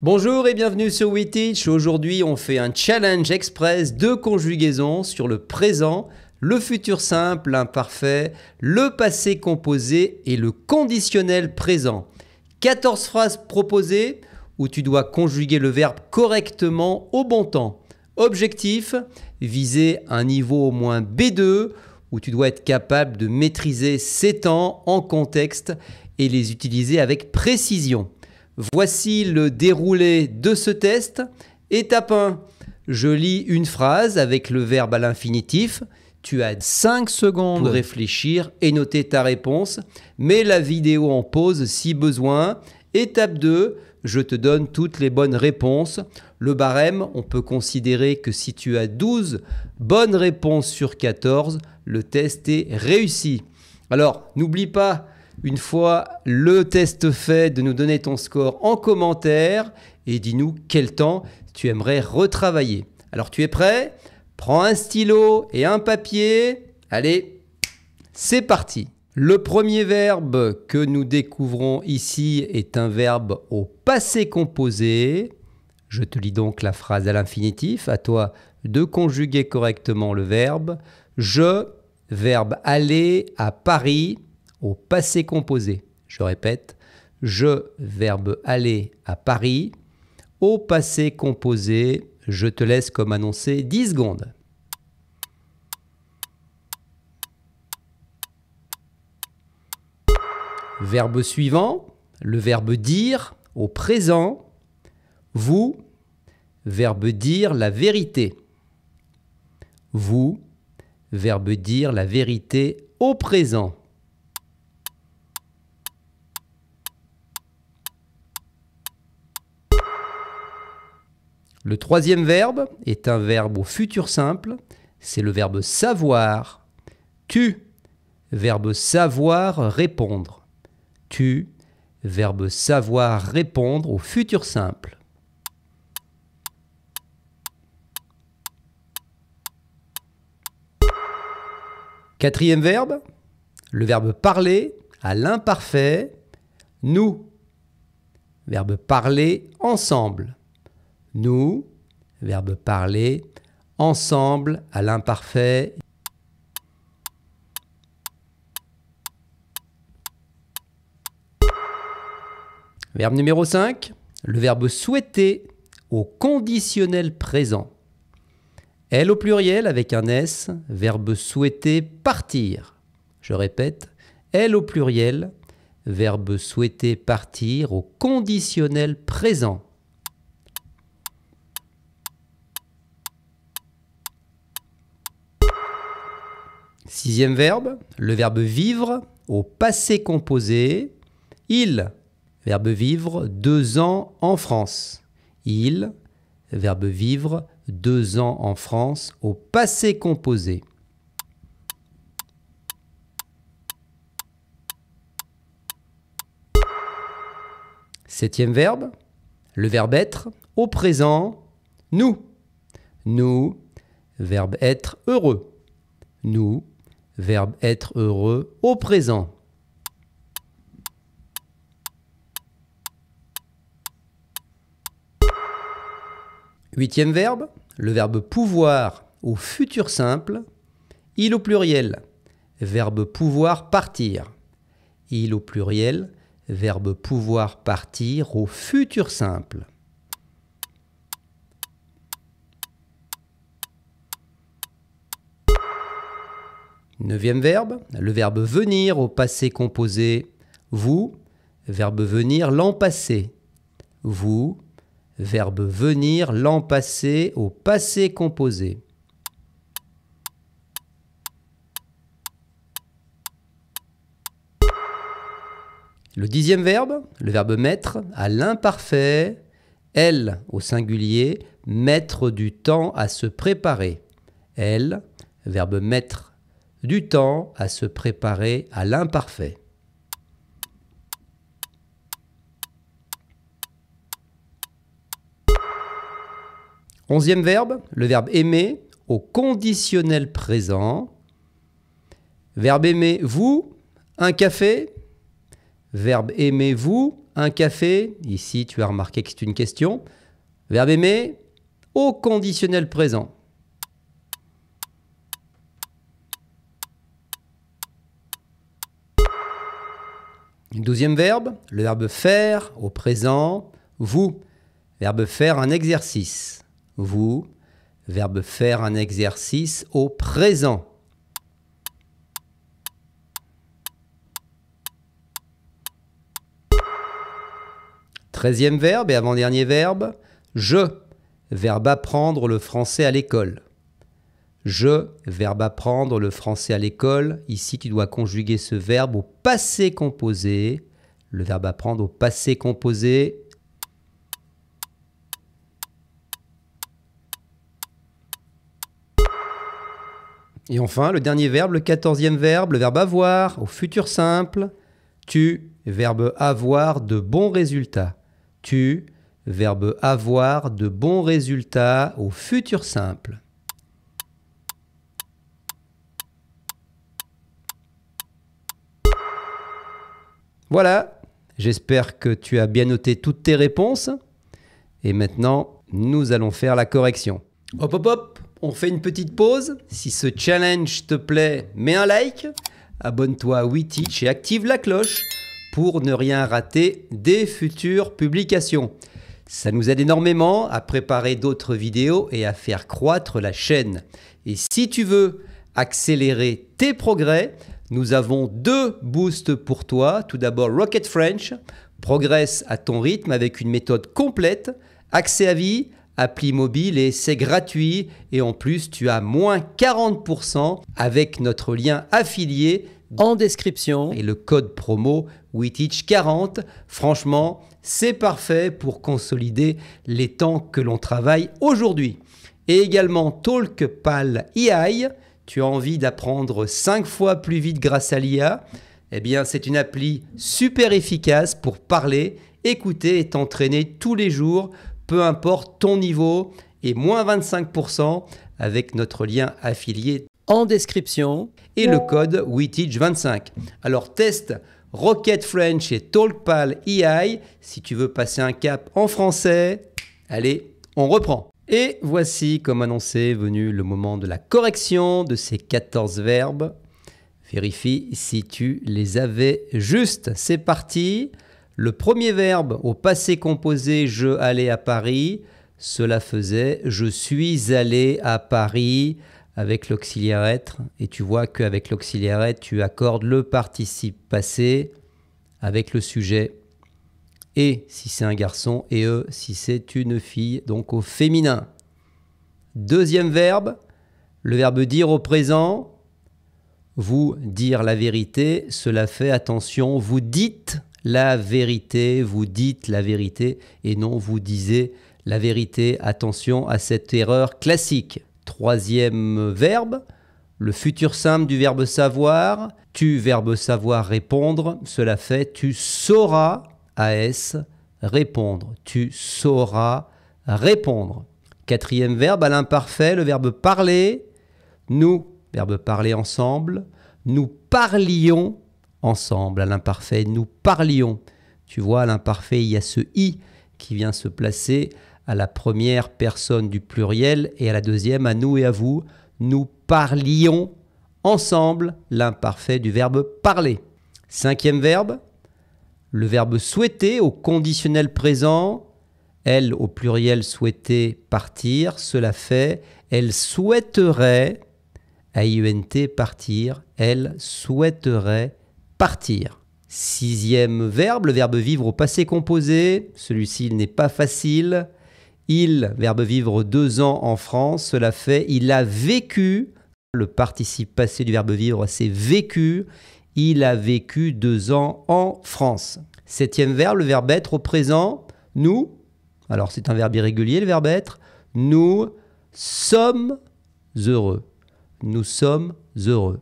Bonjour et bienvenue sur WeTeach. Aujourd'hui, on fait un challenge express de conjugaison sur le présent, le futur simple, l'imparfait, le passé composé et le conditionnel présent. 14 phrases proposées où tu dois conjuguer le verbe correctement au bon temps. Objectif, viser un niveau au moins B2 où tu dois être capable de maîtriser ces temps en contexte et les utiliser avec précision. Voici le déroulé de ce test. Étape 1. Je lis une phrase avec le verbe à l'infinitif. Tu as 5 secondes pour réfléchir et noter ta réponse. Mets la vidéo en pause si besoin. Étape 2. Je te donne toutes les bonnes réponses. Le barème, on peut considérer que si tu as 12 bonnes réponses sur 14, le test est réussi. Alors, n'oublie pas, une fois le test fait, de nous donner ton score en commentaire et dis-nous quel temps tu aimerais retravailler. Alors tu es prêt? Prends un stylo et un papier. Allez, c'est parti. Le premier verbe que nous découvrons ici est un verbe au passé composé. Je te lis donc la phrase à l'infinitif. À toi de conjuguer correctement le verbe. Je, verbe aller à Paris, au passé composé. Je répète, je, verbe aller à Paris, au passé composé. Je te laisse comme annoncé 10 secondes. Verbe suivant, le verbe dire au présent. Vous, verbe dire la vérité. Vous, verbe dire la vérité au présent. Le troisième verbe est un verbe au futur simple, c'est le verbe savoir. Tu, verbe savoir répondre. Tu, verbe savoir répondre au futur simple. Quatrième verbe, le verbe parler à l'imparfait. Nous, verbe parler ensemble. Nous, verbe parler, ensemble à l'imparfait. Verbe numéro 5, le verbe souhaiter au conditionnel présent. Elle au pluriel avec un S, verbe souhaiter partir. Je répète, elle au pluriel, verbe souhaiter partir au conditionnel présent. Sixième verbe, le verbe vivre au passé composé. Il, verbe vivre 2 ans en France. Il, verbe vivre 2 ans en France au passé composé. Septième verbe, le verbe être au présent. Nous. Nous, verbe être heureux. Nous, verbe être heureux au présent. Huitième verbe, le verbe pouvoir au futur simple. Il au pluriel, verbe pouvoir partir. Il au pluriel, verbe pouvoir partir au futur simple. Neuvième verbe, le verbe venir au passé composé. Vous, verbe venir l'an passé. Vous, verbe venir l'an passé au passé composé. Le dixième verbe, le verbe mettre à l'imparfait. Elle au singulier, mettre du temps à se préparer. Elle, verbe mettre du temps à se préparer à l'imparfait. Onzième verbe, le verbe aimer au conditionnel présent. Verbe aimer vous, un café. Verbe aimer vous, un café. Ici, tu as remarqué que c'est une question. Verbe aimer au conditionnel présent. Douzième verbe, le verbe faire au présent. Vous, verbe faire un exercice. Vous, verbe faire un exercice au présent. Treizième verbe et avant-dernier verbe, je, verbe apprendre le français à l'école. Je, verbe apprendre le français à l'école. Ici, tu dois conjuguer ce verbe au passé composé. Le verbe apprendre au passé composé. Et enfin, le dernier verbe, le 14e verbe, le verbe avoir au futur simple. Tu, verbe avoir de bons résultats. Tu, verbe avoir de bons résultats au futur simple. Voilà, j'espère que tu as bien noté toutes tes réponses. Et maintenant, nous allons faire la correction. Hop, hop, hop, on fait une petite pause. Si ce challenge te plaît, mets un like. Abonne-toi à WeTeach et active la cloche pour ne rien rater des futures publications. Ça nous aide énormément à préparer d'autres vidéos et à faire croître la chaîne. Et si tu veux accélérer tes progrès, nous avons 2 boosts pour toi. Tout d'abord, Rocket French. Progresse à ton rythme avec une méthode complète. Accès à vie, appli mobile et c'est gratuit. Et en plus, tu as moins 40% avec notre lien affilié en description et le code promo WeTeach40. Franchement, c'est parfait pour consolider les temps que l'on travaille aujourd'hui. Et également TalkPal AI. Tu as envie d'apprendre 5 fois plus vite grâce à l'IA? Eh bien, c'est une appli super efficace pour parler, écouter et t'entraîner tous les jours, peu importe ton niveau, et moins 25% avec notre lien affilié en description et le code WeTeach25. Alors, teste Rocket French et TalkPal AI si tu veux passer un cap en français. Allez, on reprend. Et voici, comme annoncé, venu le moment de la correction de ces 14 verbes. Vérifie si tu les avais justes. C'est parti. Le premier verbe au passé composé, je allais à Paris. Cela faisait je suis allé à Paris avec l'auxiliaire être. Et tu vois qu'avec l'auxiliaire être, tu accordes le participe passé avec le sujet. Et si c'est un garçon, et eux si c'est une fille, donc au féminin. Deuxième verbe, le verbe dire au présent. Vous dire la vérité, cela fait attention, vous dites la vérité, et non vous disiez la vérité. Attention à cette erreur classique. Troisième verbe, le futur simple du verbe savoir. Tu, verbe savoir, répondre, cela fait tu sauras. AS, répondre. Tu sauras répondre. Quatrième verbe à l'imparfait, le verbe parler. Nous, verbe parler ensemble. Nous parlions ensemble. À l'imparfait, nous parlions. Tu vois, à l'imparfait, il y a ce i qui vient se placer à la première personne du pluriel et à la deuxième, à nous et à vous. Nous parlions ensemble. L'imparfait du verbe parler. Cinquième verbe. Le verbe souhaiter au conditionnel présent, elle au pluriel souhaiter partir, cela fait elle souhaiterait, AIENT partir, elle souhaiterait partir. Sixième verbe, le verbe vivre au passé composé, celui-ci il n'est pas facile. Il, verbe vivre 2 ans en France, cela fait il a vécu, le participe passé du verbe vivre c'est vécu. Il a vécu 2 ans en France. Septième verbe, le verbe être au présent. Nous, alors c'est un verbe irrégulier le verbe être. Nous sommes heureux. Nous sommes heureux.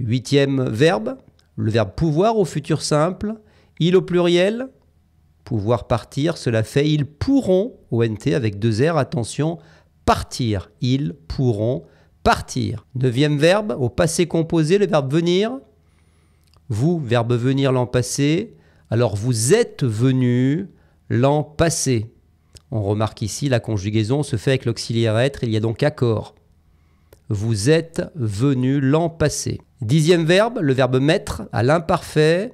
Huitième verbe, le verbe pouvoir au futur simple. Il au pluriel. Pouvoir partir, cela fait ils pourront, ONT avec 2 R, attention, partir. Ils pourront partir. Neuvième verbe, au passé composé, le verbe venir. Vous, verbe venir l'an passé. Alors vous êtes venu l'an passé. On remarque ici la conjugaison se fait avec l'auxiliaire être, il y a donc accord. Vous êtes venu l'an passé. 10e verbe, le verbe mettre à l'imparfait.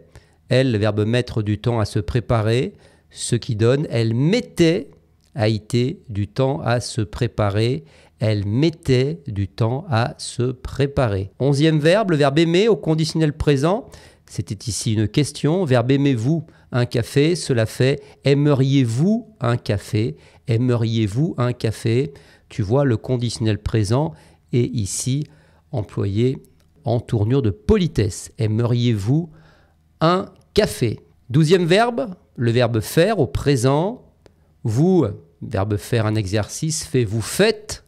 Elle, le verbe mettre du temps à se préparer, ce qui donne elle mettait, a été, du temps à se préparer. Elle mettait du temps à se préparer. 11e verbe, le verbe aimer au conditionnel présent. C'était ici une question. Verbe aimez-vous un café? Cela fait aimeriez-vous un café? Aimeriez-vous un café? Tu vois, le conditionnel présent est ici employé en tournure de politesse. Aimeriez-vous un café? 12e verbe, le verbe faire au présent. Vous, verbe faire un exercice, fait vous faites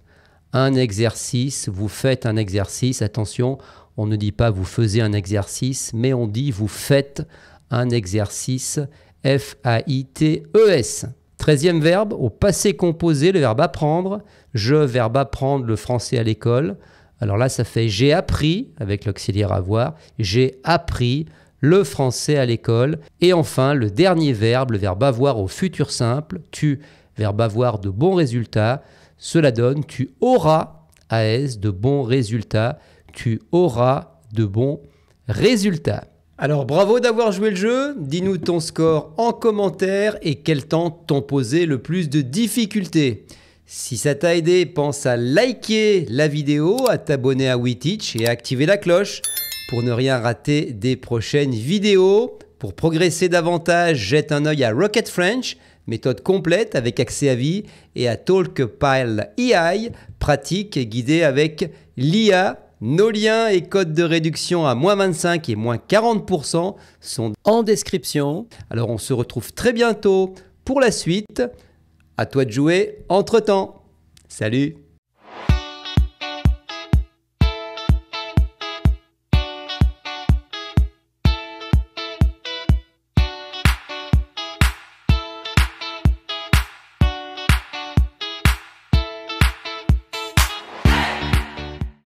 un exercice, vous faites un exercice. Attention, on ne dit pas vous faisiez un exercice, mais on dit vous faites un exercice. F-A-I-T-E-S. 13e verbe, au passé composé, le verbe apprendre. Je, verbe apprendre le français à l'école. Alors là, ça fait j'ai appris, avec l'auxiliaire avoir. J'ai appris le français à l'école. Et enfin, le dernier verbe, le verbe avoir au futur simple. Tu, verbe avoir de bons résultats. Cela donne tu auras, AS, de bons résultats. Tu auras de bons résultats. Alors bravo d'avoir joué le jeu, dis-nous ton score en commentaire et quel temps t'ont posé le plus de difficultés. Si ça t'a aidé, pense à liker la vidéo, à t'abonner à WeTeach et à activer la cloche pour ne rien rater des prochaines vidéos. Pour progresser davantage, jette un œil à Rocket French, méthode complète avec accès à vie, et à Talkpile AI, pratique guidée avec l'IA. Nos liens et codes de réduction à -25 et -40% sont en description. Alors on se retrouve très bientôt pour la suite. À toi de jouer entre-temps. Salut!